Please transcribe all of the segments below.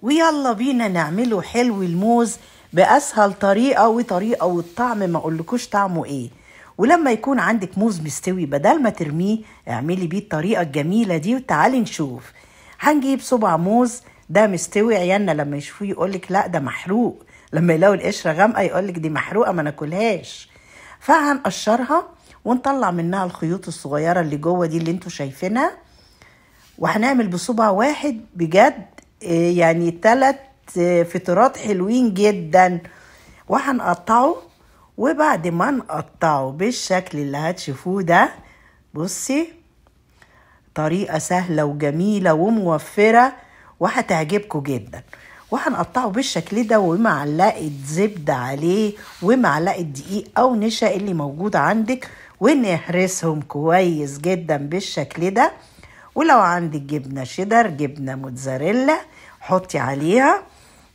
ويلا بينا نعمله حلو الموز بأسهل طريقة والطعم ما اقولكوش طعمه ايه. ولما يكون عندك موز مستوي بدل ما ترميه اعملي بيه الطريقة الجميلة دي وتعالي نشوف. هنجيب صبع موز ده مستوي، عيالنا لما يشوفوه يقولك لا ده محروق، لما يلاقوا القشرة غامقة يقولك دي محروقة ما ناكلهاش. فهنقشرها ونطلع منها الخيوط الصغيرة اللي جوه دي اللي انتوا شايفينها، وهنعمل بصبع واحد بجد يعني 3 فطرات حلوين جدا. وهنقطعه، وبعد ما نقطعه بالشكل اللي هتشوفوه ده، بصي طريقة سهلة وجميلة وموفرة وهتعجبكم جدا. وهنقطعه بالشكل ده ومعلقة زبدة عليه ومعلقة دقيق أو نشا اللي موجود عندك، ونهرسهم كويس جدا بالشكل ده. ولو عندك جبنة شيدر جبنة موتزاريلا حطي عليها،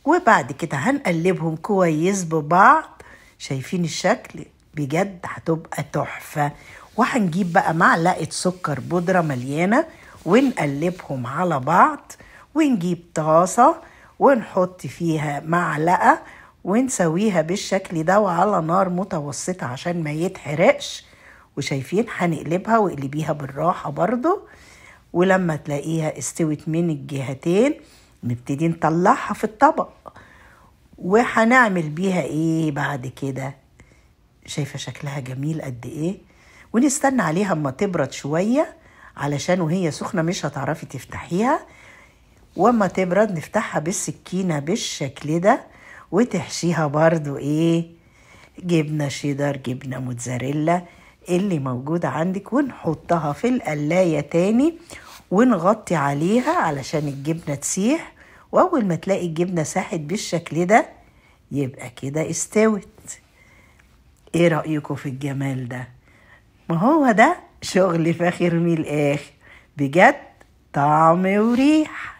وبعد كده هنقلبهم كويس ببعض. شايفين الشكل؟ بجد هتبقى تحفة. وهنجيب بقى معلقة سكر بودرة مليانة ونقلبهم على بعض، ونجيب طاسة ونحط فيها معلقة ونسويها بالشكل ده وعلى نار متوسطة عشان ما يتحرقش. وشايفين هنقلبها واقلبيها بالراحة برضو، ولما تلاقيها استوت من الجهتين نبتدي نطلعها في الطبق. وهنعمل بيها ايه بعد كده؟ شايفة شكلها جميل قد ايه؟ ونستنى عليها اما تبرد شوية علشان وهي سخنة مش هتعرفي تفتحيها. واما تبرد نفتحها بالسكينة بالشكل ده وتحشيها برضو ايه؟ جبنة شيدر جبنة موتزاريلا اللي موجودة عندك، ونحطها في القلاية تاني ونغطي عليها علشان الجبنة تسيح. واول ما تلاقي الجبنة ساحت بالشكل ده يبقى كده استوت. ايه رأيكم في الجمال ده؟ ما هو ده شغل فاخر من الاخر بجد، طعم وريح.